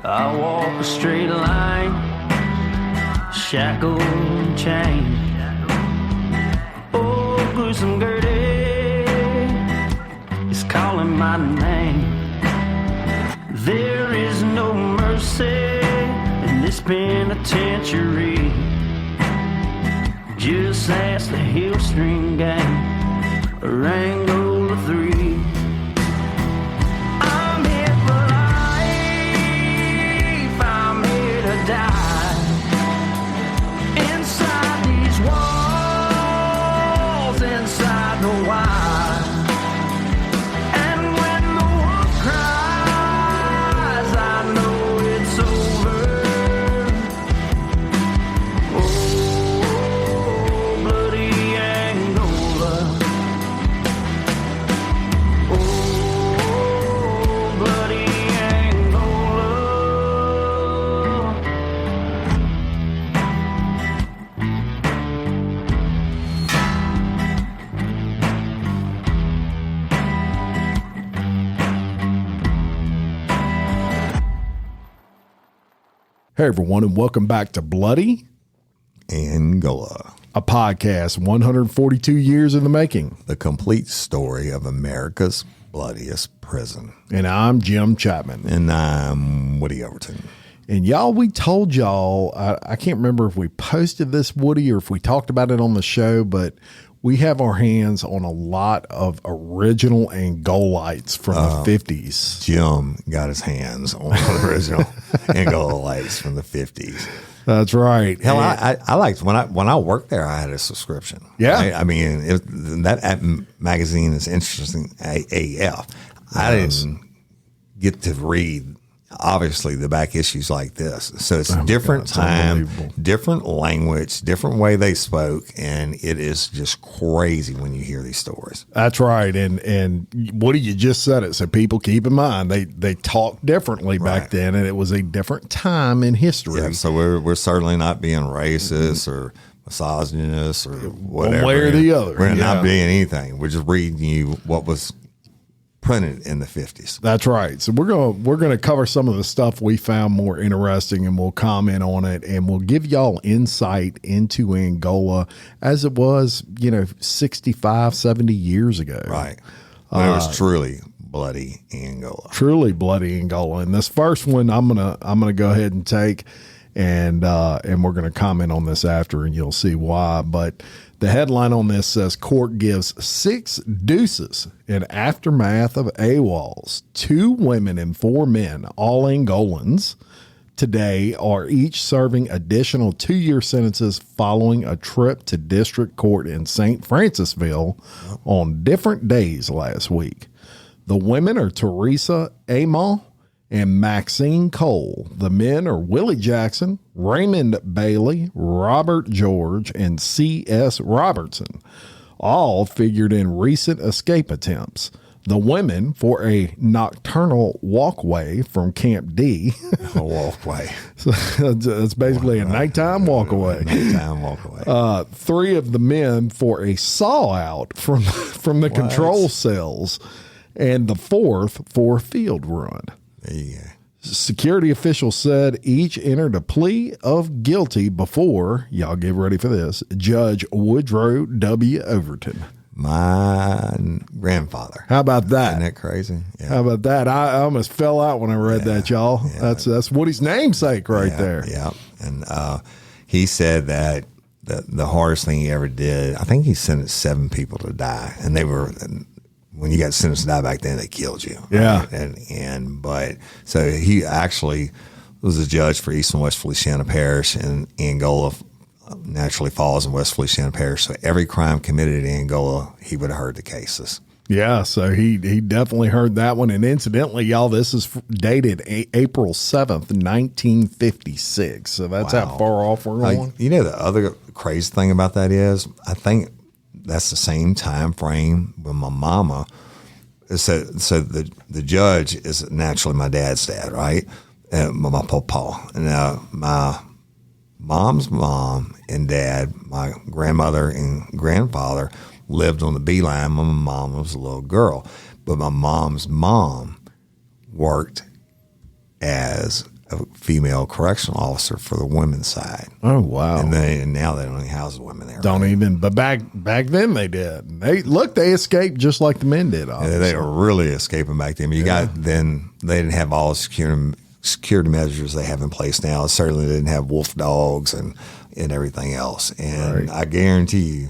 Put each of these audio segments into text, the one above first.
I walk a straight line, shackled and chained. Oh, gruesome Gertie is calling my name. There is no mercy in this penitentiary. Just ask the Hillstring Gang or Angola 3. I'm here for life, I'm here to die. Inside these walls, inside the wire. And when the wolf cries, I know it's over. Oh, bloody Angola. Oh, bloody Angola. Hey, everyone, and welcome back to Bloody Angola, a podcast 142 years in the making. the complete story of America's bloodiest prison. And I'm Jim Chapman. And I'm Woody Overton. And y'all, we told y'all, I can't remember if we posted this, Woody, or if we talked about it on the show, but we have our hands on a lot of original Angolites from the 50s. Jim got his hands on the original Angola lights from the 50s. That's right. Hell, I liked when I worked there. I had a subscription. Yeah. I mean, that magazine is interesting AF. I didn't get to read obviously the back issues like this, so it's different time, different language, different way they spoke, and it is just crazy when you hear these stories. That's right. And Woody, you just said it. So people keep in mind, they talk differently back then, and it was a different time in history. Yeah, so we're certainly not being racist or misogynist or whatever. One way or the other. We're not being anything. We're just reading you what was printed in the 50s. That's right. So we're gonna cover some of the stuff we found more interesting, and we'll comment on it, and we'll give y'all insight into Angola as it was, 65, 70 years ago. Right. When it was truly bloody Angola. Truly bloody Angola. And this first one I'm gonna go ahead and take, and we're gonna comment on this after, and you'll see why. But the headline on this says, court gives 6 deuces in aftermath of AWOLs. 2 women and 4 men, all Angolans, today are each serving additional 2-year sentences following a trip to district court in St. Francisville on different days last week. The women are Teresa Amon and Maxine Cole. The men are Willie Jackson, Raymond Bailey, Robert George, and C.S. Robertson. All figured in recent escape attempts. The women for a nocturnal walkway from Camp D. A walkway. So it's basically a nighttime walkaway. Nighttime walkaway. 3 of the men for a saw out from the control cells, and the 4th for a field run. There you go. Security officials said each entered a plea of guilty before, y'all get ready for this, Judge Woodrow W. Overton. My grandfather. How about that? Isn't that crazy? Yeah. How about that? I almost fell out when I read that, y'all. Yeah. That's Woody's namesake right there. Yeah. And he said that the hardest thing he ever did, I think he sentenced 7 people to die. And they were... When you got sentenced to die back then, they killed you. Yeah. Right? But so he actually was a judge for East and West Feliciana Parish, and Angola naturally falls in West Feliciana Parish. So every crime committed in Angola, he would have heard the cases. Yeah. So he definitely heard that one. And incidentally, y'all, this is dated April 7th, 1956. So that's how far off we're going. The other crazy thing about that is, I think that's the same time frame when my mama. So the judge is naturally my dad's dad, right? And my papa. And my mom's mom and dad, my grandmother and grandfather, lived on the beeline when my mom was a little girl. But my mom's mom worked as a female correctional officer for the women's side. Oh wow! And now they don't even house women there. Don't even. But back then they did. They escaped just like the men did. Yeah, they were really escaping back then. Then they didn't have all the security measures they have in place now. Certainly didn't have wolf dogs and everything else. And I guarantee you,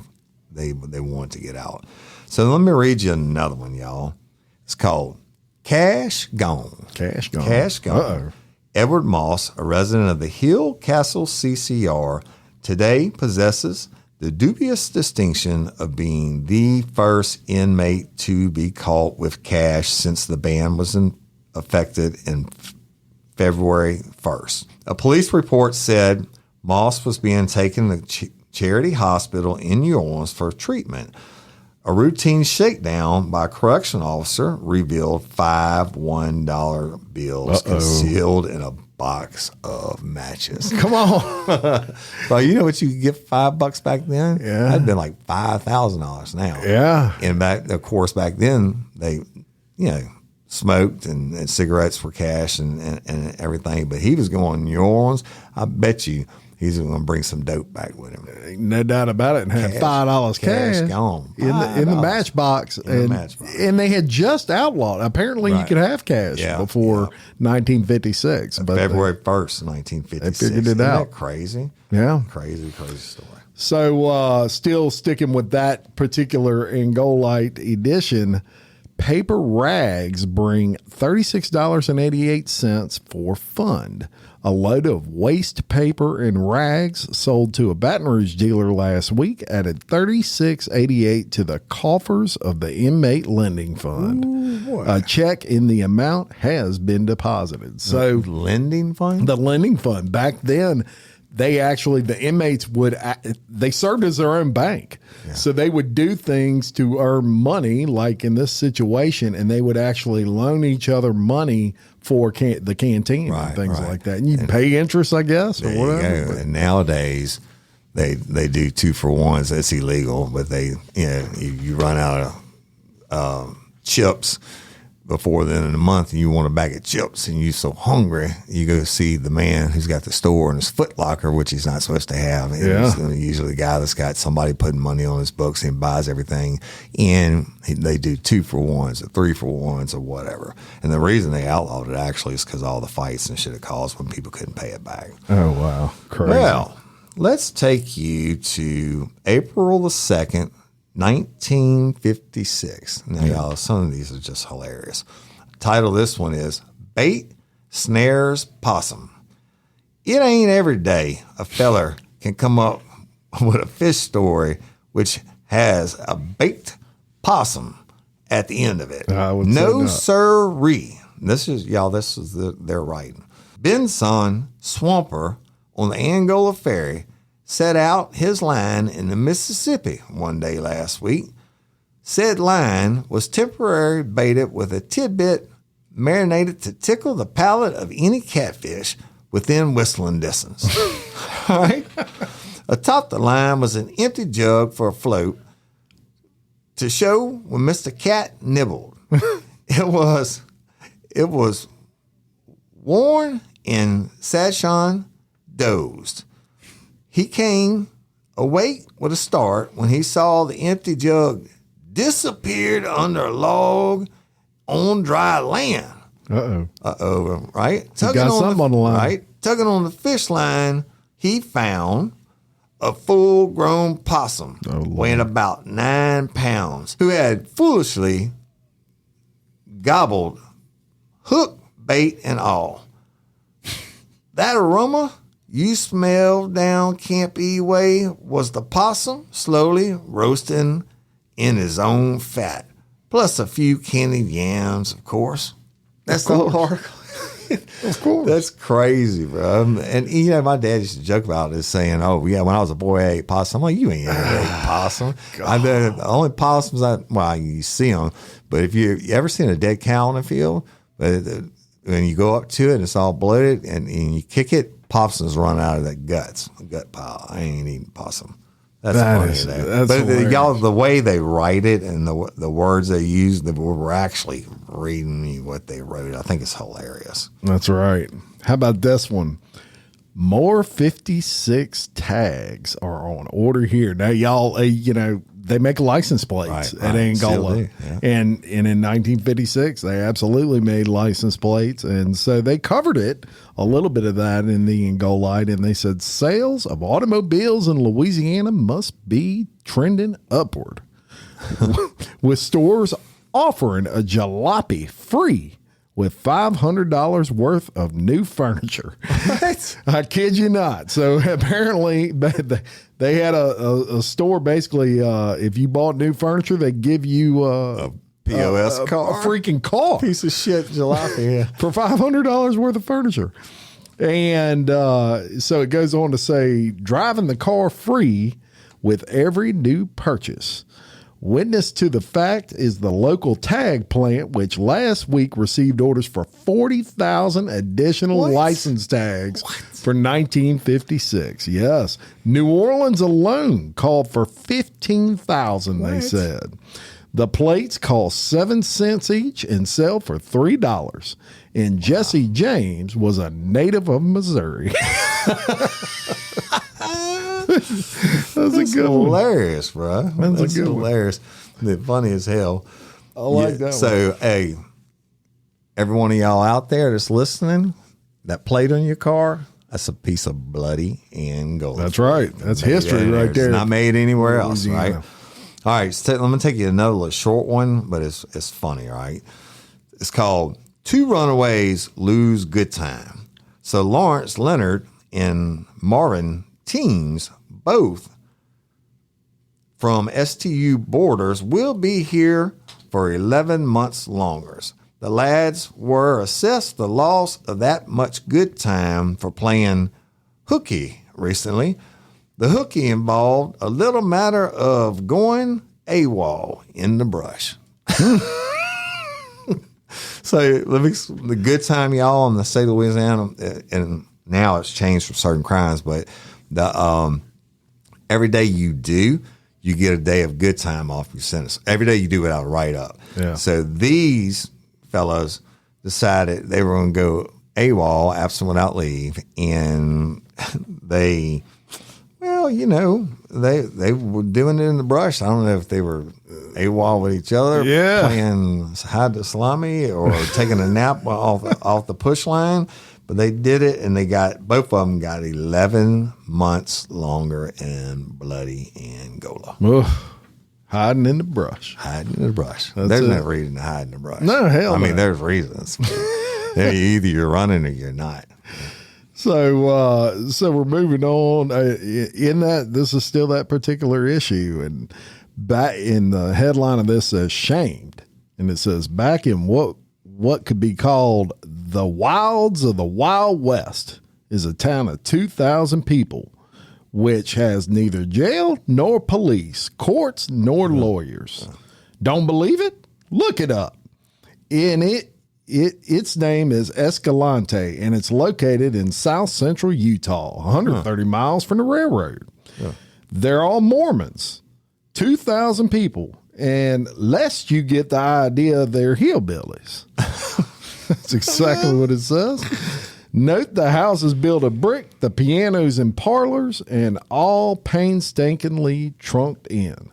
they want to get out. So let me read you another one, y'all. It's called Cash Gone. Cash Gone. Cash Gone. Uh-oh. Edward Moss, a resident of the Hill Castle CCR, today possesses the dubious distinction of being the first inmate to be caught with cash since the ban was effected in February 1st. A police report said Moss was being taken to Charity Hospital in New Orleans for treatment. A routine shakedown by a correction officer revealed 5 $1 bills concealed in a box of matches. Come on. Well, you know what you could get $5 back then? Yeah. That'd been like $5,000 now. Yeah. And of course, back then, they, smoked and cigarettes for cash and everything. But he was going to New Orleans. I bet you he's going to bring some dope back with him. No doubt about it. And had $5 cash gone. in the matchbox. And they had just outlawed. Apparently, you could have cash before 1956. But February 1st, 1956. They figured it out. Isn't that crazy? Yeah. Crazy story. So, still sticking with that particular Angolite edition, paper rags bring $36.88 for fund. A load of waste paper and rags sold to a Baton Rouge dealer last week added $36.88 to the coffers of the inmate lending fund. Ooh, a check in the amount has been deposited. So, lending fund? The lending fund. Back then, the inmates they served as their own bank. Yeah. So they would do things to earn money, like in this situation, and they would actually loan each other money for the canteen and things like that. And you pay interest, I guess, or whatever. And nowadays, they do 2-for-1s. That's illegal, but you run out of chips before the end of the month and you want a bag of chips and you're so hungry, you go see the man who's got the store in his Foot Locker, which he's not supposed to have. And usually the guy that's got somebody putting money on his books and buys everything. And they do 2-for-1s or 3-for-1s or whatever. And the reason they outlawed it actually is because all the fights and shit it caused when people couldn't pay it back. Oh, wow. Crazy. Well, let's take you to April the 2nd, 1956. Now, y'all, some of these are just hilarious. The title of this one is Bait Snares Possum. It ain't every day a feller can come up with a fish story which has a baked possum at the end of it. No sirree. This is their writing. Benson Swamper on the Angola Ferry set out his line in the Mississippi one day last week. Said line was temporarily baited with a tidbit marinated to tickle the palate of any catfish within whistling distance. All right. Atop the line was an empty jug for a float to show when Mr. Cat nibbled. It was worn and Sashon dozed. He came awake with a start when he saw the empty jug disappeared under a log on dry land. Right? Tugging on the line. Right? Tugging on the fish line, he found a full-grown possum weighing about 9 pounds who had foolishly gobbled hook, bait, and all. That aroma you smelled down Camp E Way was the possum slowly roasting in his own fat, plus a few candied yams, of course. That's the whole article. Of course. That's crazy, bro. And, my dad used to joke about it, saying, when I was a boy, I ate possum. I'm like, you ain't ever ate possum. The only possums you see them, but if you ever seen a dead cow in the field, when you go up to it and it's all bloated and you kick it, possums run out of the gut pile. I ain't eating possum. That's funny. Y'all, the way they write it and the words they use, we're actually reading what they wrote. I think it's hilarious. That's right. How about this one? More 56 tags are on order here. Now, y'all, they make license plates at Angola. Yeah. And in 1956, they absolutely made license plates. And so they covered it, a little bit of that in the Angolite. And they said sales of automobiles in Louisiana must be trending upward, with stores offering a jalopy free with $500 worth of new furniture. What? I kid you not. So apparently they had a store, basically, if you bought new furniture, they give you a POS car. A freaking car. Piece of shit jalopy, yeah. For $500 worth of furniture. And so it goes on to say, driving the car free with every new purchase. Witness to the fact is the local tag plant, which last week received orders for 40,000 additional license tags for 1956. Yes. New Orleans alone called for 15,000, they said. The plates cost 7 cents each and sell for $3. And Jesse James was a native of Missouri. That's hilarious, bro. That's hilarious. Funny as hell. I like that. So, hey, every one of y'all out there that's listening, that plate on your car, that's a piece of bloody Angola. That's right. That's history right there. It's not made anywhere else, right? All right, so let me take you another little short one, but it's funny, right? It's called Two Runaways Lose Good Time. So Lawrence Leonard and Marvin Teams, both from STU Borders, will be here for 11 months longer. The lads were assessed the loss of that much good time for playing hooky recently. The hooky involved a little matter of going AWOL in the brush. So the good time, y'all, in the state of Louisiana, and now it's changed for certain crimes, but the every day you do, you get a day of good time off your sentence. Every day you do without a write-up. Yeah. So these fellows decided they were going to go AWOL, absent without leave, and they were doing it in the brush. I don't know if they were AWOL with each other, playing hide the salami or taking a nap off the push line. But they did it, and both of them got 11 months longer in bloody Angola. Oof. Hiding in the brush. Hiding in the brush. There's no reason to hide in the brush. No, hell I mean, there's reasons. Either you're running or you're not. So we're moving on. In that, this is still that particular issue, and back in the headline of this says "shamed," and it says back in what could be called the wilds of the Wild West is a town of 2,000 people, which has neither jail nor police, courts nor lawyers. Don't believe it? Look it up. Its name is Escalante, and it's located in south central Utah, 130 miles from the railroad. Yeah. They're all Mormons, 2,000 people, and lest you get the idea they're hillbillies. That's exactly what it says. Note the house is built of brick, the pianos and parlors, and all painstakingly trunked in.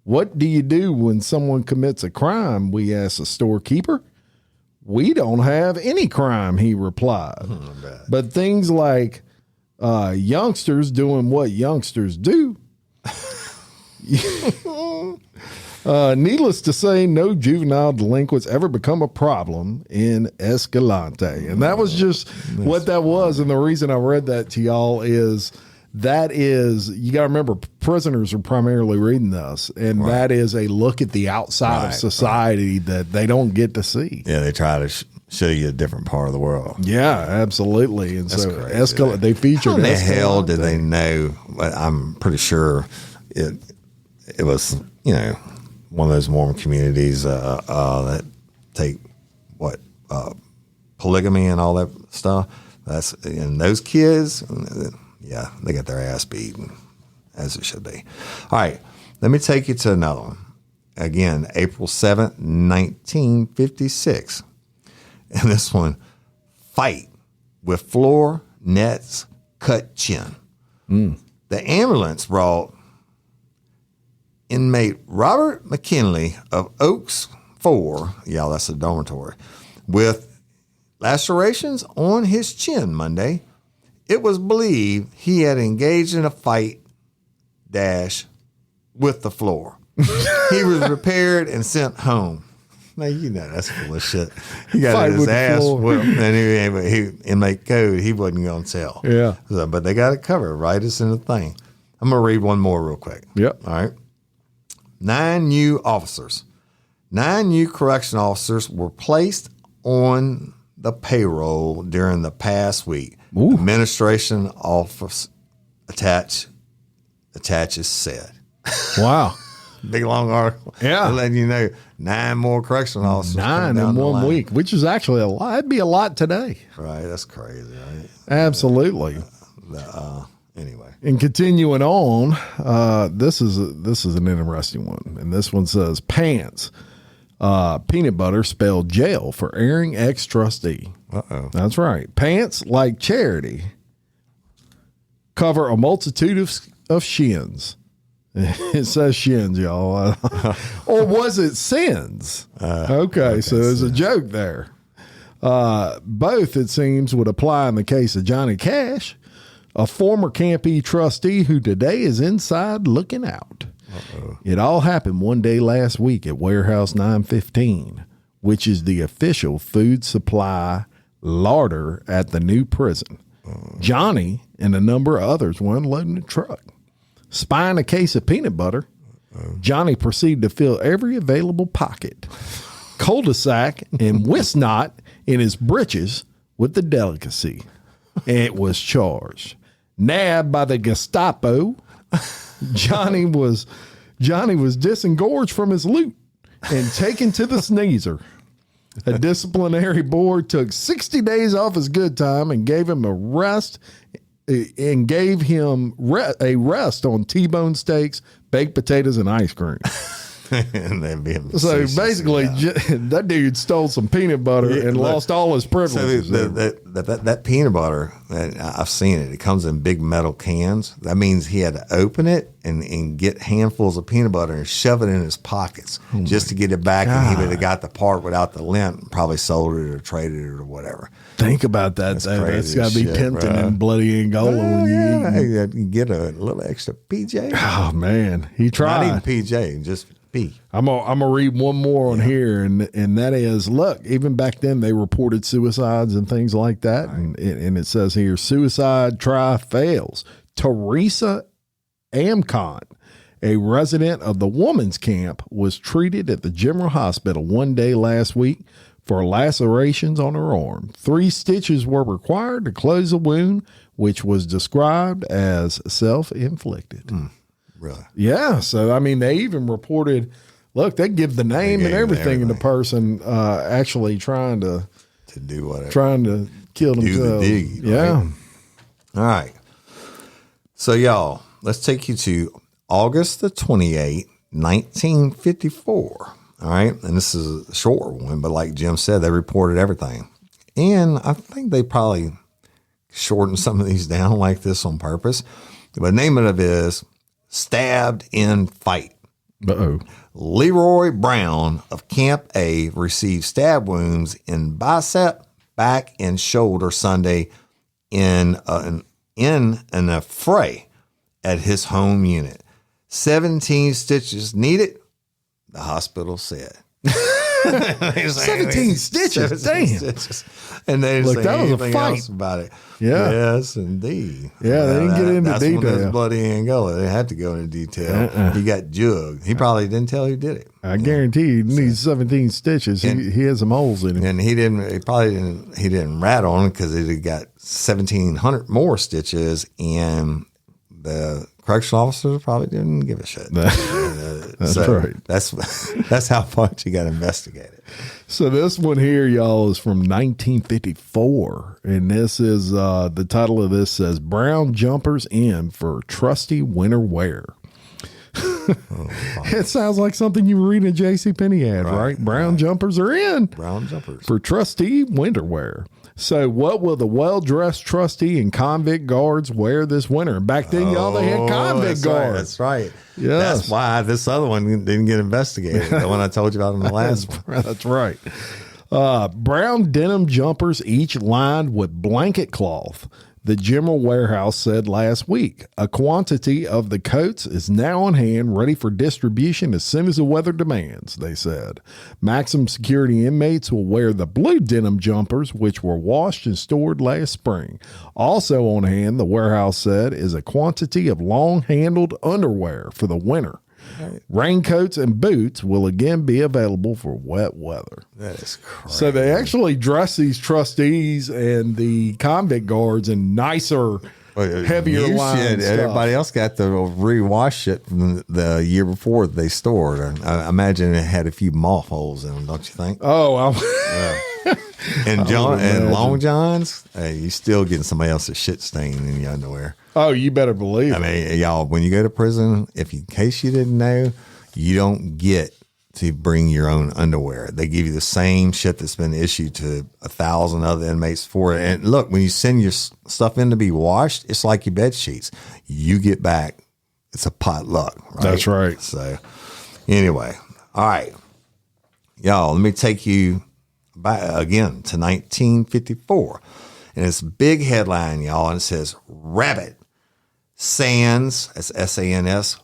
What do you do when someone commits a crime? We asked the storekeeper. We don't have any crime, he replied. But things like youngsters doing what youngsters do. Needless to say, no juvenile delinquents ever become a problem in Escalante. And that was just what that was. And the reason I read that to y'all is you got to remember, prisoners are primarily reading this. And that is a look at the outside of society that they don't get to see. Yeah, they try to show you a different part of the world. Yeah, absolutely. And that's so they featured. How in the hell did they know? I'm pretty sure it was, one of those Mormon communities that take polygamy and all that stuff. And those kids, they got their ass beaten, as it should be. All right, let me take you to another one. Again, April 7th, 1956. And this one, fight with floor nets cut chin. The ambulance brought inmate Robert McKinley of Oaks 4, y'all, that's a dormitory, with lacerations on his chin Monday. It was believed he had engaged in a fight with the floor. He was repaired and sent home. Now, you know that's full of shit. He got his ass whipped, and he inmate code, he wasn't going to tell. Yeah. So, but they got it covered, right? It's in the thing. I'm going to read one more real quick. Yep. All right. 9 new correction officers were placed on the payroll during the past week. Ooh. Administration office attaches said. Wow. Big long article. Yeah. Letting you know 9 more correctional officers. 9 in 1 week, which is actually a lot. It'd be a lot today. Right. That's crazy, right? Absolutely. Anyway. And continuing on, this is an interesting one. And this one says pants. Peanut butter spelled jail for airing ex-trustee. Uh-oh. That's right. Pants, like charity, cover a multitude of shins. It says shins, y'all. Or was it sins? Okay, so there's a joke there. Both, it seems, would apply in the case of Johnny Cash, a former Camp E trustee who today is inside looking out. Uh-oh. It all happened one day last week at Warehouse 915, which is the official food supply larder at the new prison. Johnny and a number of others were unloading the truck. Spying a case of peanut butter, Johnny proceeded to fill every available pocket, cul-de-sac, and wistnot in his britches with the delicacy. It was charged. Nabbed by the Gestapo, Johnny was disengorged from his loot and taken to the sneezer. A disciplinary board took 60 days off his good time and gave him a rest on T-bone steaks, baked potatoes, and ice cream. So basically, that dude stole some peanut butter and lost all his privileges. So that peanut butter, I've seen it. It comes in big metal cans. That means he had to open it and get handfuls of peanut butter and shove it in his pockets just to get it back. God. And he would have got the part without the lint and probably sold it or traded it or whatever. Think about that. That's got to be tempting in bloody Angola when you eat. You get a little extra PJ. Oh, man. He tried. Not even PJ, just B. I'm gonna read one more on here, and that is, look, even back then they reported suicides and things like that, right. and it says here, suicide try fails. Teresa Amcon, a resident of the woman's camp, was treated at the General Hospital one day last week for lacerations on her arm. 3 stitches were required to close the wound, which was described as self-inflicted. Really? Yeah. So, I mean, they even reported, look, they give the name and everything, and the person actually trying to do whatever. Trying to kill themselves. Do the deed. Yeah. Right? All right. So, y'all, let's take you to August the 28th, 1954. All right. And this is a short one, but like Jim said, they reported everything. And I think they probably shortened some of these down like this on purpose. But the name of it is Stabbed in Fight. Uh-oh. Leroy Brown of Camp A received stab wounds in bicep, back, and shoulder Sunday in an affray at his home unit. 17 stitches needed, the hospital said. 17 stitches, damn. Stitches. And they didn't say that was a anything fight. else about it. Yeah. Yes, indeed. Yeah, they didn't get into that's detail. That's when bloody Angola. They had to go into detail. He got jugged. He probably didn't tell who did it. I guarantee he needs 17 stitches. He has some holes in him. And he didn't rat on it because he got 1,700 more stitches, and the correctional officers probably didn't give a shit. That's right. That's how much he got investigated. So this one here, y'all, is from 1954, and this is the title of this says "Brown Jumpers in for Trusty Winter Wear." It sounds like something you read in a JCPenney ad, right? Brown jumpers are in. Brown jumpers. For trustee winterwear. So what will the well-dressed trustee and convict guards wear this winter? Back then, y'all, they had convict guards. That's right. Yes. That's why this other one didn't get investigated. The one I told you about in the last one. That's right. Brown denim jumpers, each lined with blanket cloth. The General Warehouse said last week a quantity of the coats is now on hand, ready for distribution as soon as the weather demands, they said. Maximum security inmates will wear the blue denim jumpers, which were washed and stored last spring. Also on hand, the warehouse said, is a quantity of long-handled underwear for the winter. Right. Raincoats and boots will again be available for wet weather. That is crazy. So they actually dress these trustees and the convict guards in nicer, heavier line stuff. Everybody else got to rewash it from the year before they stored. I imagine it had a few moth holes in them, don't you think? Oh, and long johns, you still getting somebody else's shit stain in your underwear. Oh, you better believe it. I mean, y'all, when you go to prison, in case you didn't know, you don't get to bring your own underwear. They give you the same shit that's been issued to 1,000 other inmates for it. And look, when you send your stuff in to be washed, it's like your bed sheets. You get back, it's a potluck. Right? That's right. So anyway, all right, y'all, let me take you back again to 1954. And it's a big headline, y'all, and it says, Rabbit Sans, that's S-A-N-S,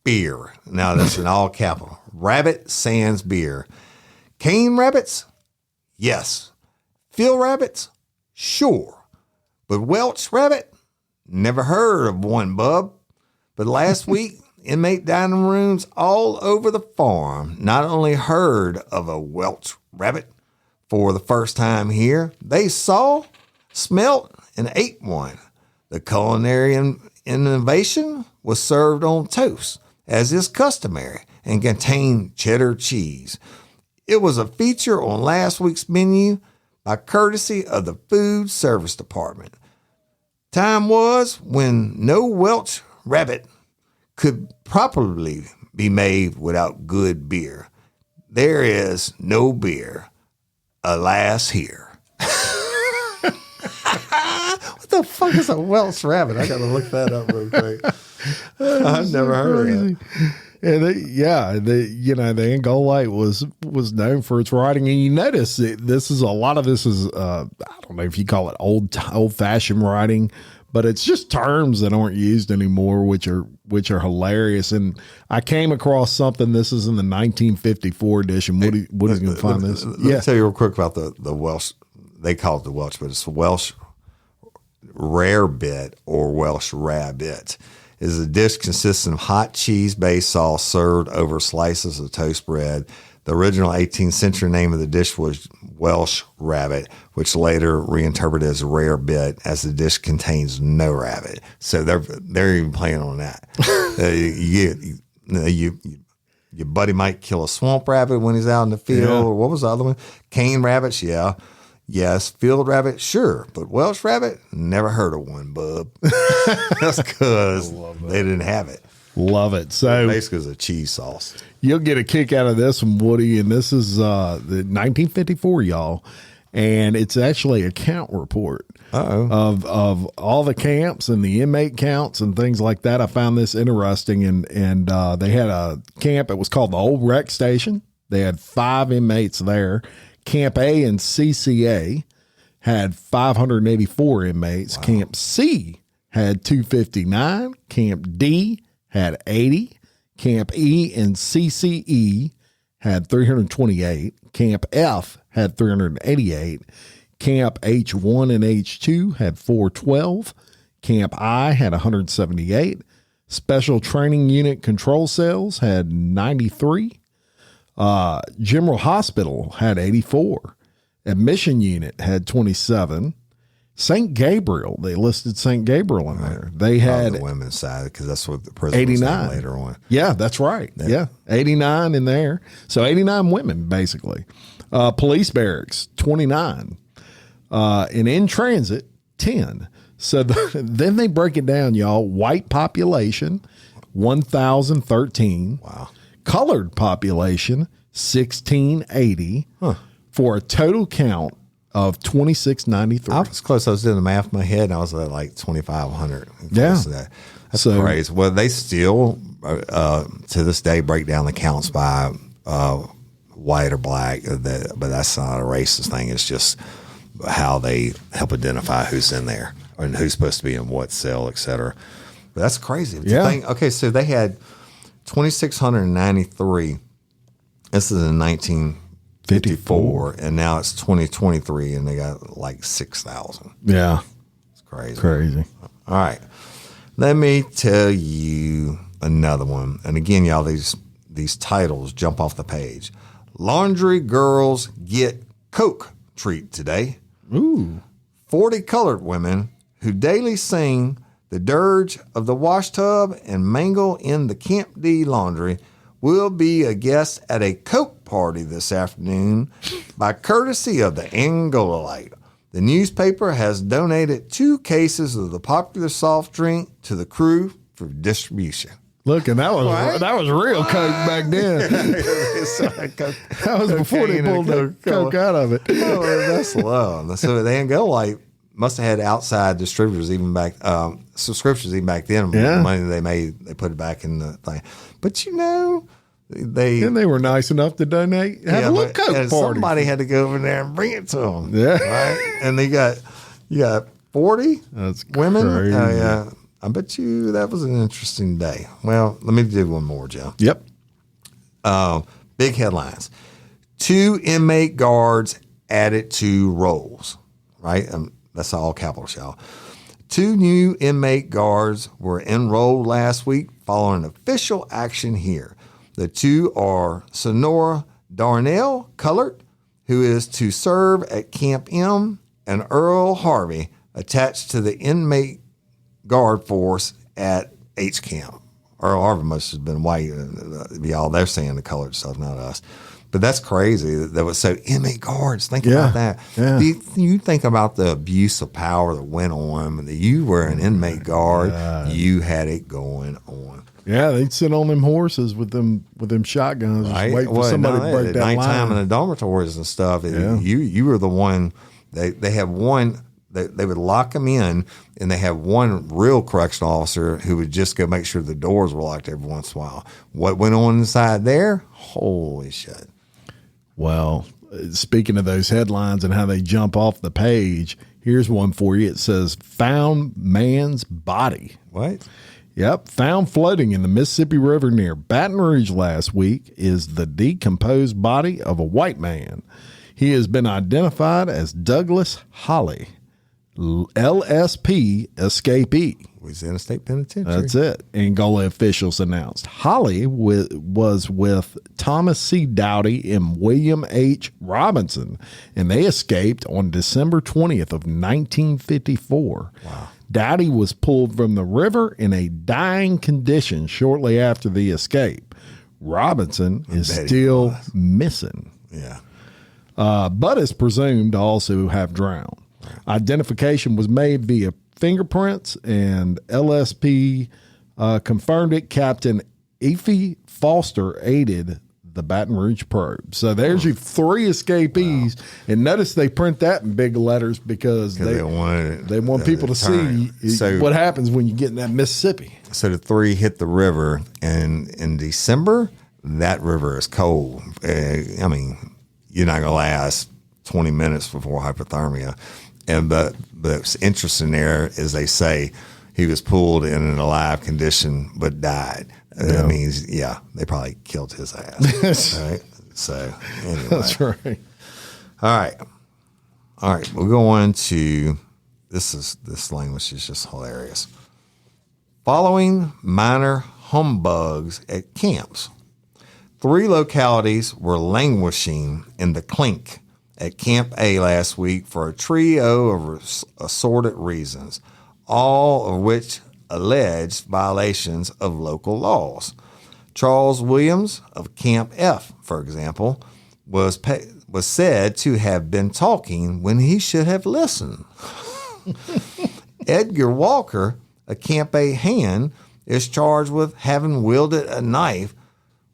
beer. Now, that's in all capital. Rabbit Sans beer. Cane rabbits? Yes. Field rabbits? Sure. But Welch rabbit? Never heard of one, bub. But last week, inmate dining rooms all over the farm not only heard of a Welch rabbit for the first time here, they saw, smelt, and ate one. The culinary innovation was served on toast, as is customary, and contained cheddar cheese. It was a feature on last week's menu by courtesy of the Food Service Department. Time was when no Welch rabbit could properly be made without good beer. There is no beer, alas, here. What the fuck is a Welsh rabbit? I got to look that up real quick. I've never heard of it. And the Angolite was known for its writing, and you notice a lot of this is I don't know if you call it old fashioned writing, but it's just terms that aren't used anymore, which are hilarious. And I came across something. This is in the 1954 edition. What are you going to find this? Let me tell you real quick about the Welsh. They call it the Welsh, but it's Welsh rarebit or Welsh rabbit. Is a dish consisting of hot cheese-based sauce served over slices of toast bread. The original 18th century name of the dish was Welsh rabbit, which later reinterpreted as rare bit, as the dish contains no rabbit. So they're even playing on that. Your buddy might kill a swamp rabbit when he's out in the field. Yeah. Or what was the other one? Cane rabbits, yeah. Yes, field rabbit, sure, but Welsh rabbit, never heard of one, bub. That's because they didn't have it. Love it. So basically, it's a cheese sauce. You'll get a kick out of this one, Woody, and this is the 1954, y'all, and it's actually a count report of all the camps and the inmate counts and things like that. I found this interesting, and they had a camp. It was called the Old Rec Station. They had 5 inmates there. Camp A and CCA had 584 inmates. Wow. Camp C had 259. Camp D had 80. Camp E and CCE had 328. Camp F had 388. Camp H1 and H2 had 412. Camp I had 178. Special Training Unit Control Cells had 93. General Hospital had 84. Admission Unit had 27. St. Gabriel, they listed St. Gabriel in there. They had the women's side, because that's what the prison 89 was later on. Yeah, that's right. Yeah, 89 in there. So 89 women, basically. Police barracks, 29. And in transit, 10. So then they break it down, y'all. White population, 1,013. Wow. Colored population, 1,680. For a total count of 2,693. I was close. I was doing the math in my head, and I was at like 2,500. Yeah. That's crazy. Well, they still, to this day, break down the counts by white or black, but that's not a racist thing. It's just how they help identify who's in there and who's supposed to be in what cell, et cetera. But that's crazy. Okay, so they had 2,693. This is in 1954, and now it's 2023, and they got like 6,000. Yeah. It's crazy. Crazy. All right. Let me tell you another one. And again, y'all, these titles jump off the page. Laundry girls get Coke treat today. Ooh. 40 colored women who daily sing the dirge of the wash tub and mangle in the Camp D laundry will be a guest at a Coke party this afternoon by courtesy of the Angolite. The newspaper has donated 2 cases of the popular soft drink to the crew for distribution. Look, and that was real Coke back then. That was before they pulled the Coke out of it. Oh, that's low. So the Angolite must have had outside distributors even back, subscriptions even back then. Yeah. The money they made, they put it back in the thing. But they were nice enough to donate. Have a little Coke party. Somebody had to go over there and bring it to them. Yeah. Right? And you got 40 women. Crazy. Oh, yeah. I bet you that was an interesting day. Well, let me do one more, Joe. Yep. Big headlines. 2 inmate guards added to rolls, right? That's all capitals, y'all. 2 new inmate guards were enrolled last week following official action here. The 2 are Sonora Darnell Colored, who is to serve at Camp M, and Earl Harvey, attached to the inmate guard force at H Camp. Earl Harvey must have been white. Y'all, they're saying the colored stuff, not us. But that's crazy. That was so inmate guards. Think about that. Yeah. You think about the abuse of power that went on. You were an inmate guard. You had it going on. Yeah, they'd sit on them horses with them shotguns, Right? just wait for somebody to break that nighttime line. in the dormitories and stuff. You were the one. They have one. They would lock them in, and they have one real correctional officer who would just go make sure the doors were locked every once in a while. What went on inside there? Holy shit. Well, speaking of those headlines and how they jump off the page, here's one for you. It says, "Found man's body." What? Yep. Found floating in the Mississippi River near Baton Rouge last week is the decomposed body of a white man. He has been identified as Douglas Holly, LSP escapee. Louisiana State Penitentiary. That's it. Angola officials announced. Holly was with Thomas C. Dowdy and William H. Robinson, and they escaped on December 20th of 1954. Wow. Dowdy was pulled from the river in a dying condition shortly after the escape. Robinson is still missing. Yeah. But is presumed to also have drowned. Identification was made via fingerprints, and LSP confirmed it. Captain Effie Foster aided the Baton Rouge probe. So there's your 3 escapees. Wow. And notice they print that in big letters because they want people to see what happens when you get in that Mississippi. So the 3 hit the river, and in December, that river is cold. I mean, you're not going to last 20 minutes before hypothermia. But what's interesting there is they say he was pulled in an alive condition but died. Yeah. That means, they probably killed his ass. Right? So, anyway. That's right. All right. We'll go on to this language is just hilarious. Following minor humbugs at camps. 3 localities were languishing in the clink at Camp A last week for a trio of assorted reasons, all of which alleged violations of local laws. Charles Williams of Camp F, for example, was said to have been talking when he should have listened. Edgar Walker, a Camp A hand, is charged with having wielded a knife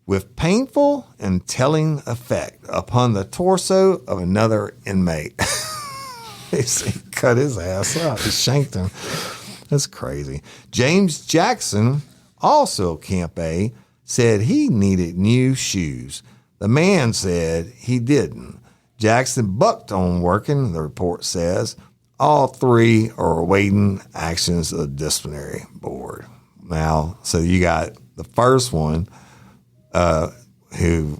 with painful and telling effect upon the torso of another inmate. He cut his ass up. He shanked him. That's crazy. James Jackson, also Camp A, said he needed new shoes. The man said he didn't. Jackson bucked on working, the report says. All three are awaiting actions of the disciplinary board. Now, so you got the first one who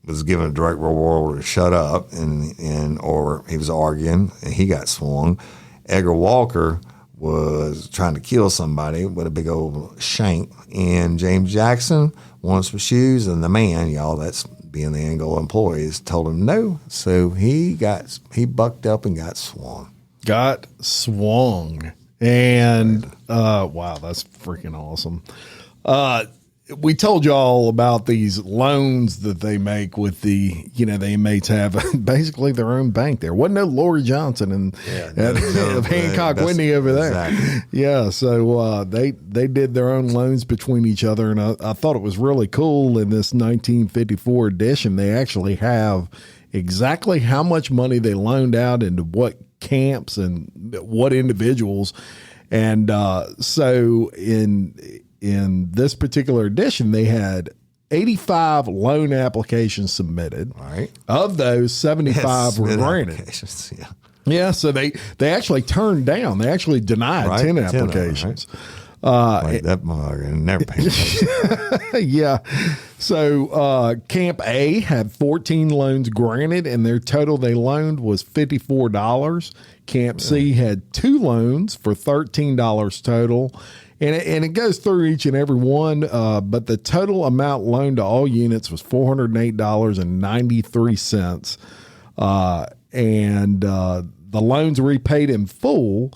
was given a direct reward to shut up, or he was arguing, and he got swung. Edgar Walker was trying to kill somebody with a big old shank, and James Jackson wanted some shoes, and the man, that's being the Angola employees, told him no, so he bucked up and got swung. And wow, that's freaking awesome. We told y'all about these loans that they make with the inmates have basically their own bank there. Wasn't no Lori Johnson and of Hancock Whitney over there. Exactly. Yeah. So they did their own loans between each other. And I thought it was really cool in this 1954 edition. They actually have exactly how much money they loaned out into what camps and what individuals. And so in this particular edition, they had 85 loan applications submitted. Right. Of those, 75 were granted. Yeah. Yeah, so they actually turned down. They actually denied 10 applications. That mug and never paid. Yeah. So Camp A had 14 loans granted, and their total they loaned was $54. Camp C had 2 loans for $13 total. And it goes through each and every one, but the total amount loaned to all units was $408.93. And the loans repaid in full.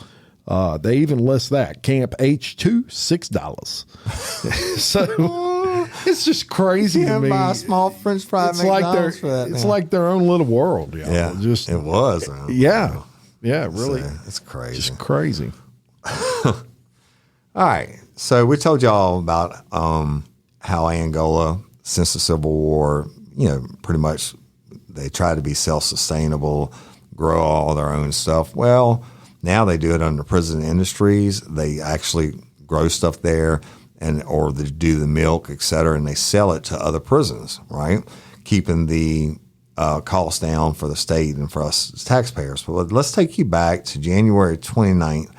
They even list that. Camp H2, $6. So it's just crazy to me. Buy a small French fry McDonald's for that. It's like their own little world. Yeah, it was. Yeah, really. It's crazy. Just crazy. All right. So we told y'all about how Angola, since the Civil War, pretty much they try to be self-sustainable, grow all their own stuff. Well, now they do it under prison industries. They actually grow stuff there or they do the milk, et cetera, and they sell it to other prisons, right? Keeping the costs down for the state and for us as taxpayers. But let's take you back to January 29th,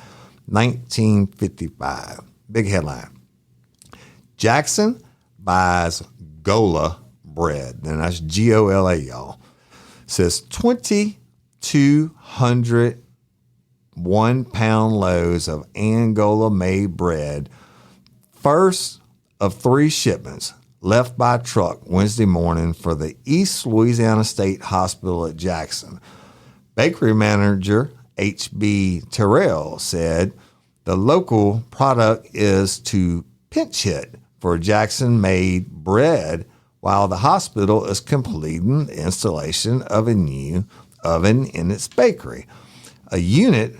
1955. Big headline. Jackson buys Gola bread. And that's Gola, y'all. Says 2,200 1-pound loads of Angola-made bread. First of 3 shipments left by truck Wednesday morning for the East Louisiana State Hospital at Jackson. Bakery manager H.B. Terrell said the local product is to pinch hit for Jackson-made bread while the hospital is completing the installation of a new oven in its bakery. A unit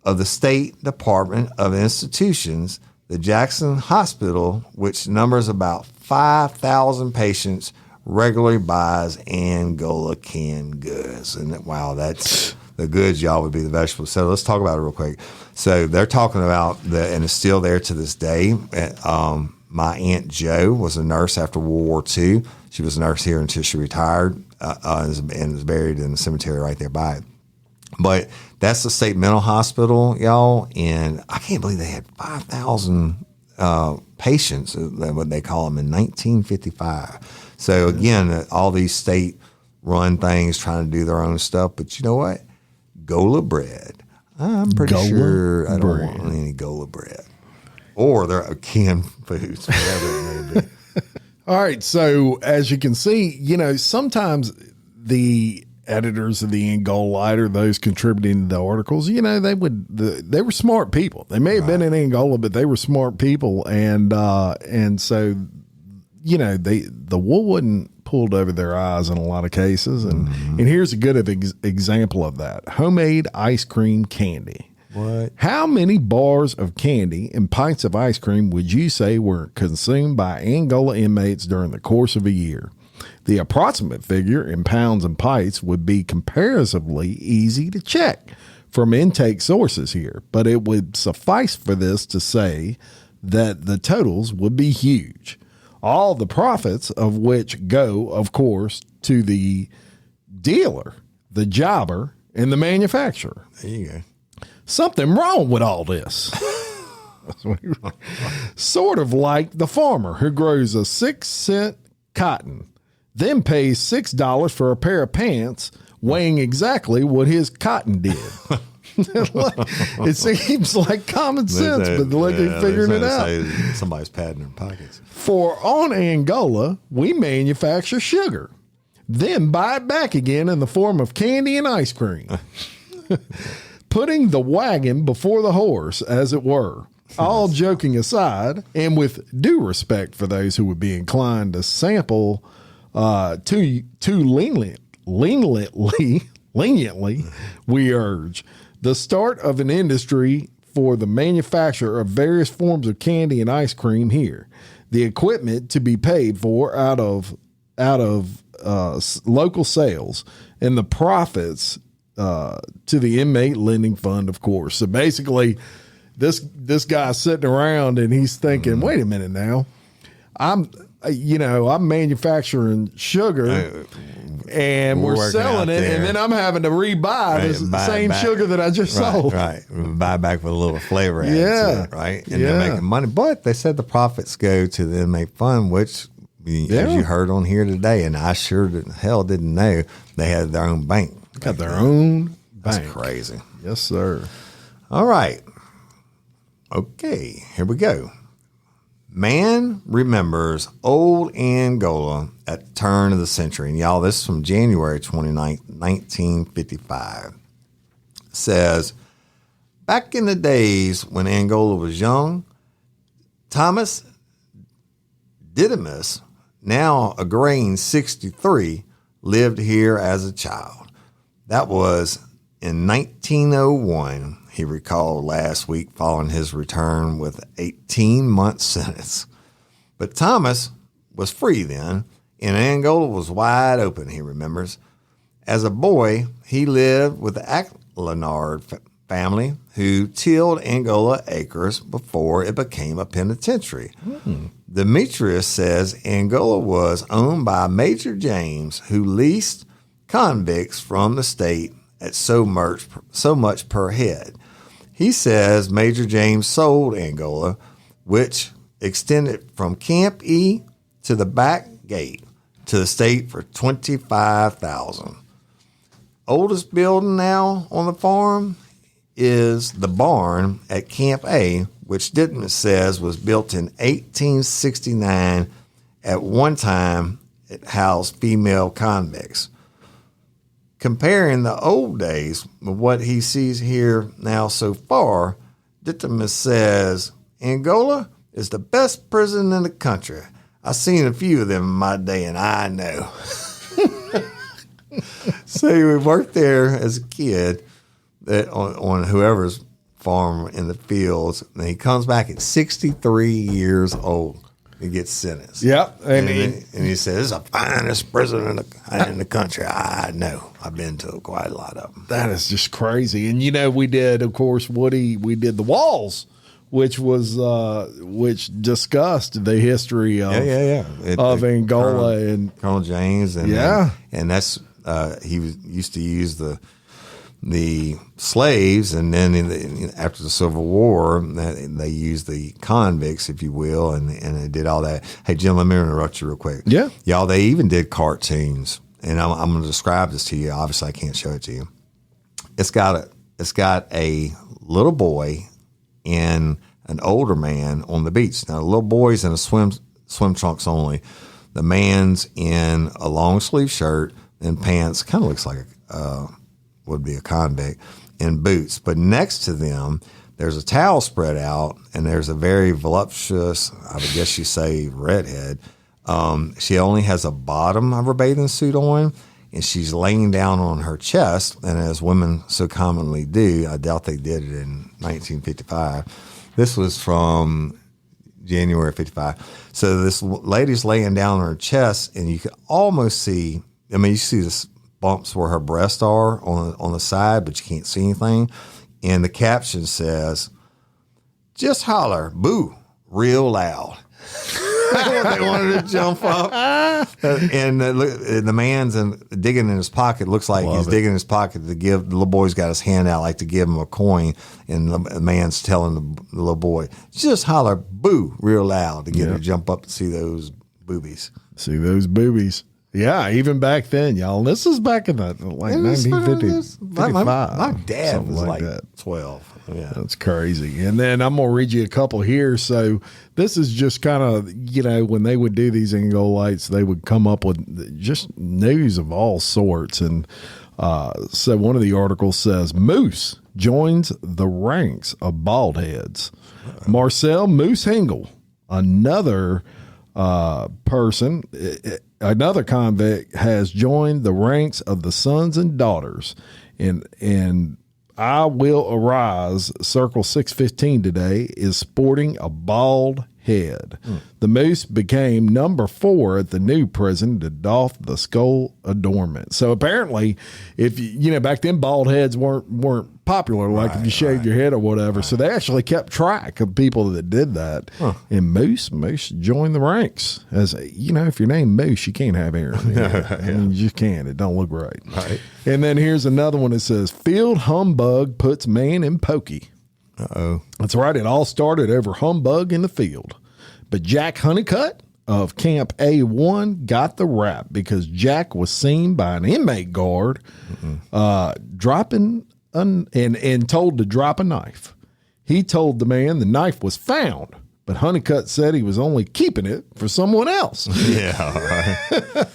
of the State Department of Institutions, the Jackson Hospital, which numbers about 5,000 patients, regularly buys Angola canned goods. And wow, that's the goods, y'all, would be the vegetables. So let's talk about it real quick. So they're talking about and it's still there to this day. My Aunt Jo was a nurse after World War II. She was a nurse here until she retired and is buried in the cemetery right there by it. But that's the state mental hospital, y'all, and I can't believe they had 5,000 patients, what they call them, in 1955. So again, all these state-run things trying to do their own stuff, but you know what? Gola bread. I'm pretty sure I don't want any Gola bread. Or they're canned foods, whatever it may be. All right, so as you can see, sometimes the editors of the Angolite or those contributing to the articles, they were smart people. They may have been in Angola, but they were smart people, and so the wool wasn't pulled over their eyes in a lot of cases, and here's a good example of that: homemade ice cream candy. What? How many bars of candy and pints of ice cream would you say were consumed by Angola inmates during the course of a year? The approximate figure in pounds and pints would be comparatively easy to check from intake sources here, but it would suffice for this to say that the totals would be huge. All the profits of which go, of course, to the dealer, the jobber, and the manufacturer. There you go. Something wrong with all this. Sort of like the farmer who grows a 6-cent cotton, then pays $6 for a pair of pants weighing exactly what his cotton did. It seems like common sense, but look at figuring it out. Somebody's padding their pockets. For on Angola, we manufacture sugar, then buy it back again in the form of candy and ice cream. Putting the wagon before the horse, as it were. All joking aside, and with due respect for those who would be inclined to sample too leniently, we urge the start of an industry for the manufacture of various forms of candy and ice cream here. The equipment to be paid for out of local sales, and the profits to the inmate lending fund, of course. So basically, this guy's sitting around and he's thinking, wait a minute now, I'm manufacturing sugar and we're selling it, and then I'm having to rebuy the same sugar that I just sold. Right. Buy back with a little flavor added to it, right? And they're making money. But they said the profits go to the inmate fund, which, as you heard on here today, and I sure didn't know, they had their own bank. Got their own bank. That's crazy. Yes, sir. All right. Okay, here we go. Man remembers old Angola at the turn of the century. And y'all, this is from January 29th, 1955. It says, back in the days when Angola was young, Thomas Didymus, now a graying 63, lived here as a child. That was in 1901. He recalled last week following his return with an 18-month sentence. But Thomas was free then, and Angola was wide open, he remembers. As a boy, he lived with the Acklenard family who tilled Angola acres before it became a penitentiary. Demetrius says Angola was owned by Major James, who leased convicts from the state at so much per head. He says Major James sold Angola, which extended from Camp E to the back gate, to the state for $25,000. Oldest building now on the farm is the barn at Camp A, which Didymus says was built in 1869. At one time, it housed female convicts. Comparing the old days with what he sees here now so far, Didymus says, Angola is the best prison in the country. I've seen a few of them in my day, and I know. So he worked there as a kid on whoever's farm in the fields, and he comes back at 63 years old. He gets sentenced. Yep. And he says, it's the finest prison in the country. I know. I've been to quite a lot of them. That is just crazy. And, we did, of course, we did The Walls, which discussed the history of, of Angola and Colonel James. And that's, he used to use the slaves, and then after the Civil War, they used the convicts, if you will, and they did all that. Hey, Jim, let me interrupt you real quick. Yeah. Y'all, they even did cartoons, and I'm going to describe this to you. Obviously, I can't show it to you. It's got a little boy and an older man on the beach. Now, the little boy's in a swim trunks only. The man's in a long sleeve shirt and pants, kind of looks like would be a convict, in boots. But next to them, there's a towel spread out, and there's a very voluptuous, I would guess you say, redhead. She only has a bottom of her bathing suit on, and she's laying down on her chest. And as women so commonly do, I doubt they did it in 1955. This was from January 55. So this lady's laying down on her chest, and you can almost see, I mean, you see the bumps where her breasts are on the side, but you can't see anything. And the caption says, "Just holler, boo, real loud." They wanted to jump up. And the man's digging in his pocket. Looks like he's digging in his pocket to give, the little boy's got his hand out like to give him a coin. And the man's telling the little boy, "Just holler, boo, real loud," to get her to jump up to see those boobies. See those boobies. Yeah, even back then, y'all. This is back in the 1950s. My dad was like that. 12. Yeah, that's crazy. And then I'm gonna read you a couple here. So this is just kind of, when they would do these Angolites, they would come up with just news of all sorts. And so one of the articles says, Moose joins the ranks of bald heads. Marcel Moose Hengel, another person, another convict, has joined the ranks of the sons and daughters. And I Will Arise, Circle 615 today, is sporting a bald head. The Moose became number 4 at the new prison to doff the skull adornment. So apparently, if back then bald heads weren't popular, like if you shaved your head or whatever. So they actually kept track of people that did that. And Moose joined the ranks. As if you're named Moose, you can't have hair. I mean, you just can't. It don't look right. And then here's another one that says, Field Humbug puts man in pokey. Uh-oh. That's right. It all started over humbug in the field. But Jack Honeycutt of Camp A1 got the rap because Jack was seen by an inmate guard dropping and told to drop a knife. He told the man the knife was found, but Honeycutt said he was only keeping it for someone else. Yeah. Right.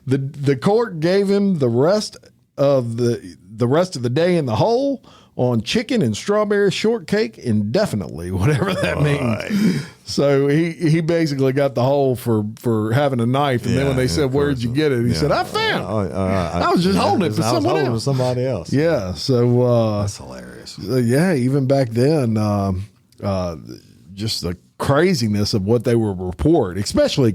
The court gave him the rest of the day in the hole on chicken and strawberry shortcake indefinitely, whatever that means. So he basically got the hole for having a knife. And then when they said, "Where'd you get it?" He said, "I found it. I was just holding it for somebody else. Yeah. So that's hilarious. Yeah. Even back then, just the craziness of what they were reporting, especially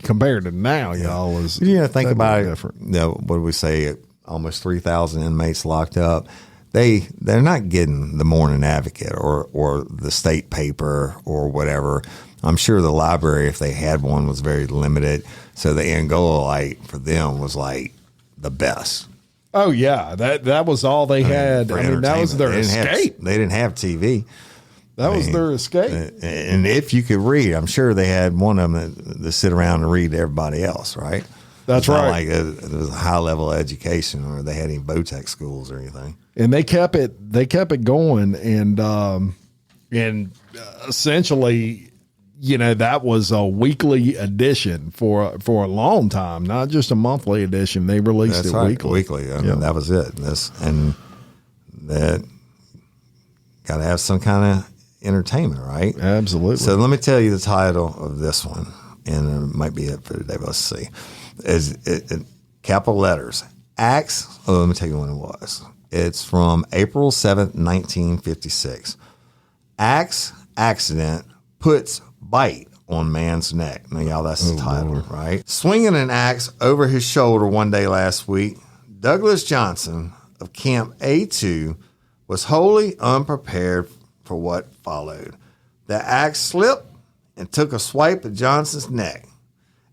compared to now, y'all, is think about it. Different. What do we say? Almost 3,000 inmates locked up. They're not getting the Morning Advocate or the state paper or whatever. I'm sure the library, if they had one, was very limited. So the Angolite for them was like the best. Oh yeah, that was all they had. I mean, that was their escape. They didn't have TV. That was their escape. And if you could read, I'm sure they had one of them that sit around and read to everybody else, right? That's right. Like it was a high level education, or they had any Botech schools or anything. And they kept it going, and essentially, that was a weekly edition for a long time, not just a monthly edition. They released weekly. I mean, that was it. And that got to have some kind of entertainment, right? Absolutely. So let me tell you the title of this one, and it might be it for today. Let's see. Is capital letters. Axe. Oh, let me tell you when it was. It's from April 7th, 1956. Axe accident puts bite on man's neck. Now, y'all, that's the title, Lord. Right? Swinging an axe over his shoulder one day last week, Douglas Johnson of Camp A2 was wholly unprepared for what followed. The axe slipped and took a swipe at Johnson's neck.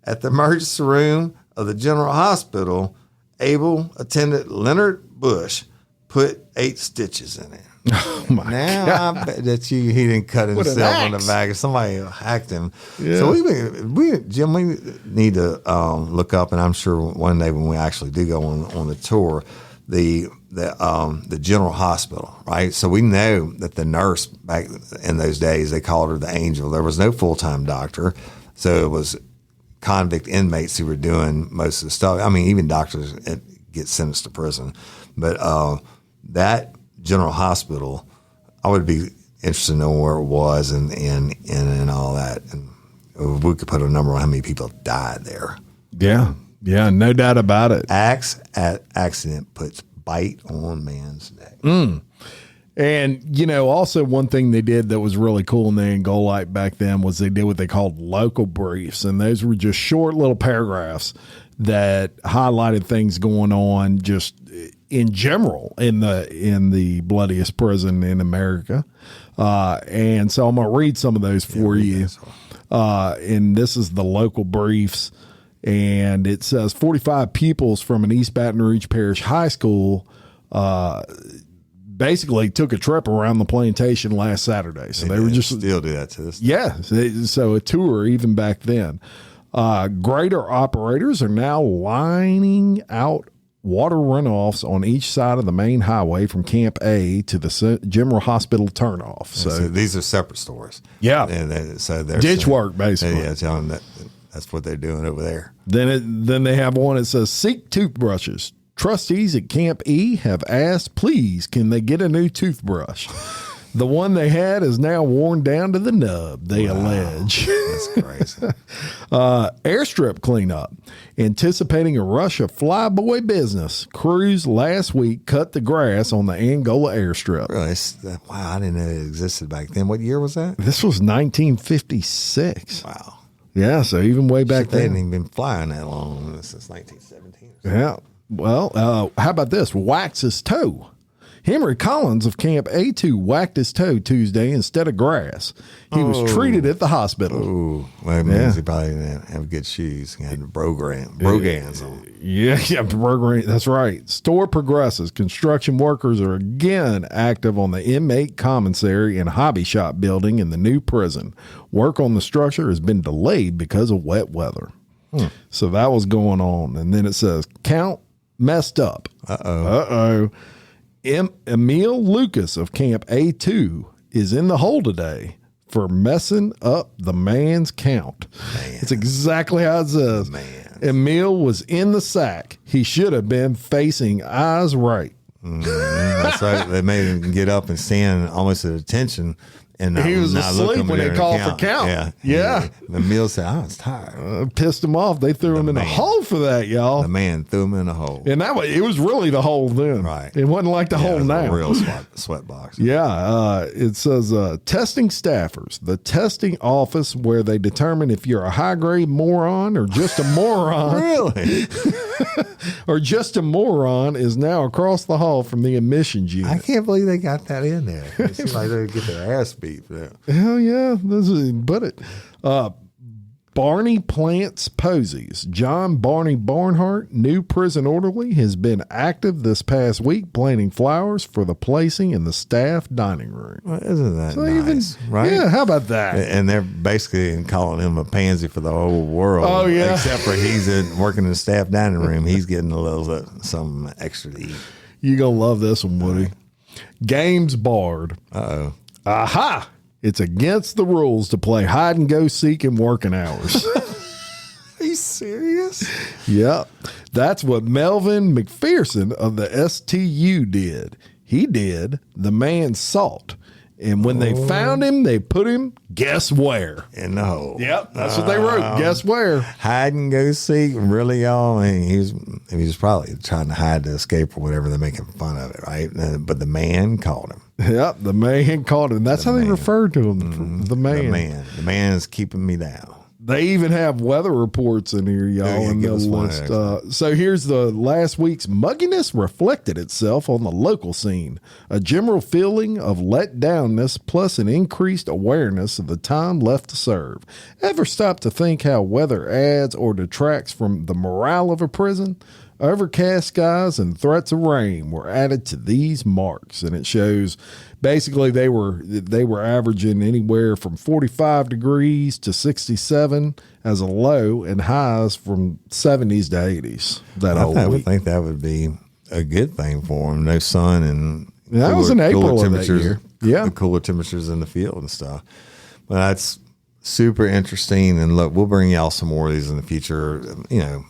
At the emergency room of the General Hospital, able attendant Leonard Bush put 8 stitches in it. Oh my God. I bet that he didn't cut himself on the back. Somebody hacked him. Yeah. So Jim, we need to look up, and I'm sure one day when we actually do go on the tour, the General Hospital, right? So we know that the nurse back in those days, they called her the Angel. There was no full-time doctor, so it was convict inmates who were doing most of the stuff. I mean, even doctors get sentenced to prison. But that General Hospital, I would be interested to know where it was and all that. And we could put a number on how many people died there. Yeah. Yeah, no doubt about it. Accident puts bite on man's neck. And, you know, also one thing they did that was really cool in the Angolite back then was they did what they called local briefs. And those were just short little paragraphs that highlighted things going on just in general in the bloodiest prison in America. And so I'm going to read some of those for you. And this is the local briefs. And it says 45 pupils from an East Baton Rouge Parish High School basically took a trip around the plantation last Saturday. So they were just still do that to this. Yeah. So a tour even back then. Grader operators are now lining out water runoffs on each side of the main highway from Camp A to the General Hospital turnoff. So these are separate stores. Yeah. And so they're ditch work, basically. Yeah, telling them that's what they're doing over there. Then they have one that says seek toothbrushes. Trustees at Camp E have asked, please, can they get a new toothbrush? The one they had is now worn down to the nub, they allege. That's crazy. Airstrip cleanup. Anticipating a rush of flyboy business, crews last week cut the grass on the Angola airstrip. Really? Wow, I didn't know it existed back then. What year was that? This was 1956. Wow. Yeah, so even way back They then. hadn't even been flying that long since 1917. Yeah. Well, how about this? Wax his toe. Henry Collins of Camp A2 whacked his toe Tuesday instead of grass. He was treated at the hospital. Ooh, well, it means he probably didn't have good shoes. He had brogans on. Yeah, that's right. Store progresses. Construction workers are again active on the inmate commissary and hobby shop building in the new prison. Work on the structure has been delayed because of wet weather. So that was going on. And then it says, count messed up. Uh-oh. Emil Lucas of Camp A2 is in the hole today for messing up the man's count. It's exactly how it says. Emil was in the sack. He should have been facing eyes right. That's right. They made him get up and stand almost at attention. And he was asleep when they called for count. Yeah. Emil said, I was tired. Pissed him off. They threw him in a hole for that, y'all. The man threw him in a hole. And that way, it was really the hole then. Right. It wasn't like the hole now. A real sweat box. Yeah. It says testing staffers, the testing office where they determine if you're a high grade moron or just a moron. Really? Or just a moron is now across the hall from the admissions unit. I can't believe they got that in there. It seems like they get their ass beat for that. Hell yeah. Barney plants posies. John Barney Barnhart, new prison orderly, has been active this past week planting flowers for the placing in the staff dining room. Well, isn't that nice? Right? Yeah, how about that? And they're basically calling him a pansy for the whole world. Oh, yeah. Except for he's working in the staff dining room. He's getting a little something extra to eat. You're going to love this one, Woody. Games barred. Uh-oh. Aha! It's against the rules to play hide and go seek in working hours. Are you serious? Yep. That's what Melvin McPherson of the STU did. He did the man salt. And when they found him, they put him, guess where? In the hole. Yep. That's what they wrote. Guess where? Hide and go seek. Really, y'all? I mean, he was probably trying to hide to escape or whatever. They're making fun of it, right? But the man called him. Yep. The man called him. That's how they referred to him. The man. The man is keeping me down. They even have weather reports in here, y'all, in the list. So here's the last week's mugginess reflected itself on the local scene. A general feeling of letdownness plus an increased awareness of the time left to serve. Ever stop to think how weather adds or detracts from the morale of a prison? Overcast skies and threats of rain were added to these marks, and it shows basically they were averaging anywhere from 45 degrees to 67 as a low, and highs from 70s to 80s. I would think that would be a good thing for them. No sun and that was in April of that year. Yeah, the cooler temperatures in the field and stuff. But that's super interesting, and look, we'll bring y'all some more of these in the future.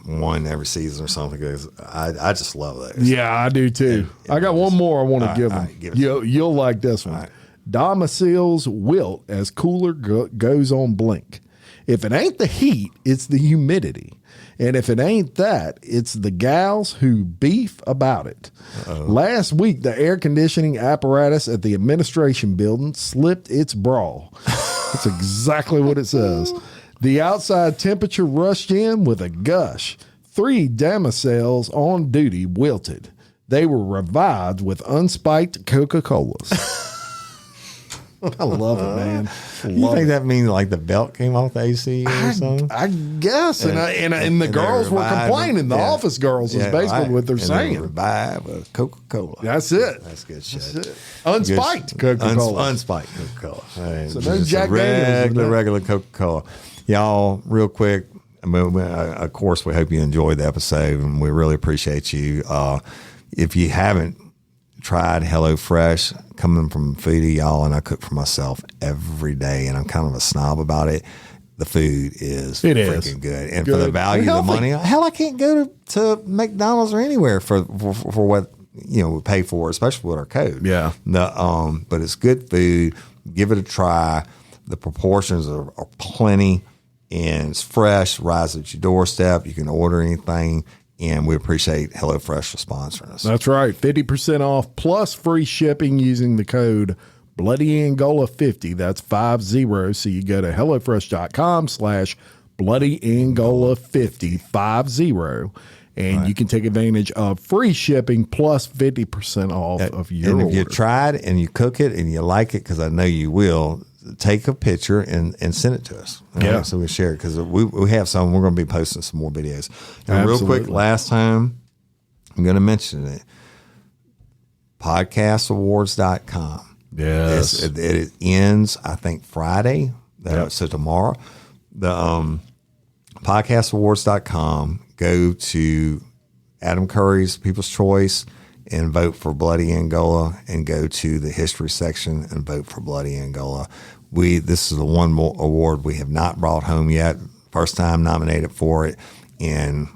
One every season or something. Because I just love those. Yeah, I do too. I got one more I want to give them. Right, you'll like this one. Right. Domiciles wilt as cooler goes on blink. If it ain't the heat, it's the humidity. And if it ain't that, it's the gals who beef about it. Last week, the air conditioning apparatus at the administration building slipped its bra. That's exactly what it says. The outside temperature rushed in with a gush. 3 damosels on duty wilted. They were revived with unspiked Coca-Colas. I love it, man. You think that means like the belt came off the AC or something? I guess. And the girls were complaining. The office girls is basically what they're saying. Revive a Coca-Cola. That's it. That's good shit. That's it. Unspiked Coca-Cola. Unspiked Coca-Cola. Right. So no Jack Daniels. Regular Coca-Cola. Y'all, real quick, of course, we hope you enjoyed the episode, and we really appreciate you. If you haven't tried HelloFresh, coming from foodie, y'all, and I cook for myself every day, and I'm kind of a snob about it. The food is freaking good. And for the value of the money, hell, I can't go to McDonald's or anywhere for what, you know, we pay for, especially with our code. Yeah. But it's good food. Give it a try. The proportions are plenty, and it's fresh, rise at your doorstep. You can order anything. And we appreciate HelloFresh for sponsoring us. That's right. 50% off plus free shipping using the code BloodyAngola50. That's 50. So you go to HelloFresh.com/BloodyAngola50, and you can take advantage of free shipping plus 50% off of your order. And if you tried and you cook it and you like it, because I know you will, take a picture and send it to us. Yeah. So we share it, because we have some. We're going to be posting some more videos. And real quick, last time, I'm going to mention it. Podcastawards.com. Yes. It ends, I think, Friday. So tomorrow. The podcastawards.com. Go to Adam Curry's People's Choice and vote for Bloody Angola, and go to the history section and vote for Bloody Angola. This is the one award we have not brought home yet. First time nominated for it, and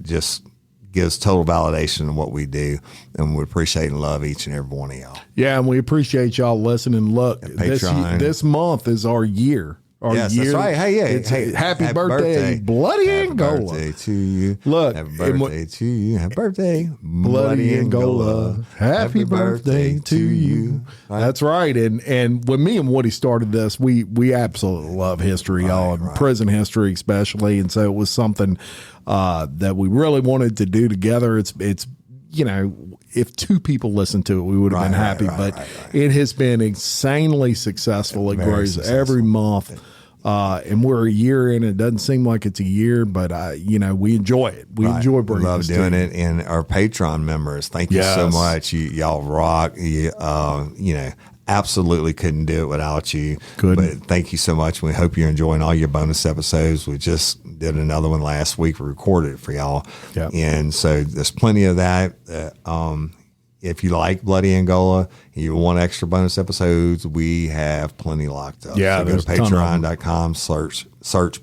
just gives total validation of what we do. And we appreciate and love each and every one of y'all. Yeah, and we appreciate y'all listening. Look, this month is our year. Yes, that's right. Hey, happy birthday, Bloody Angola. Happy birthday to you. Look, happy birthday to you. Happy birthday, Bloody Angola. Happy birthday to you. Right? That's right. And when me and Woody started this, we absolutely love history, y'all, and prison history especially. And so it was something that we really wanted to do together. It's you know, if 2 people listened to it, we would have been happy. But it has been insanely successful. It grows every month. And we're a year in. It doesn't seem like it's a year, but you know, we enjoy it. We enjoy bringing love doing it. And our Patreon members, thank you so much. Y'all rock. You know, absolutely couldn't do it without you. But thank you so much. We hope you're enjoying all your bonus episodes. We just did another one last week. We recorded it for y'all. Yep. And so there's plenty of that. If you like Bloody Angola and you want extra bonus episodes, we have plenty locked up. Yeah, so go to patreon.com, search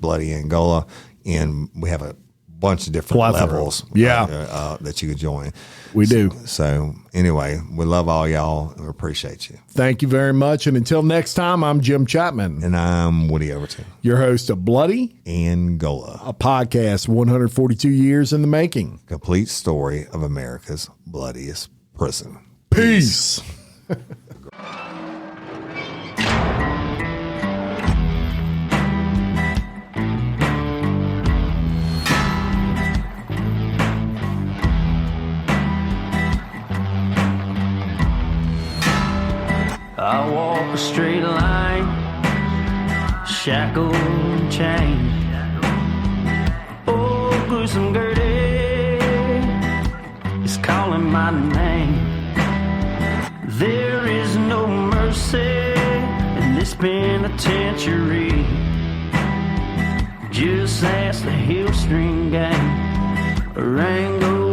Bloody Angola, and we have a bunch of different levels that you can join. We do. So anyway, we love all y'all and we appreciate you. Thank you very much. And until next time, I'm Jim Chapman. And I'm Woody Overton, your host of Bloody Angola, a podcast 142 years in the making. Complete story of America's bloodiest prison. Peace. I walk a straight line, shackled and chained. Oh, gruesome Gertie is calling my name. There is no mercy in this penitentiary. Just ask the Hill String Gang or Angolite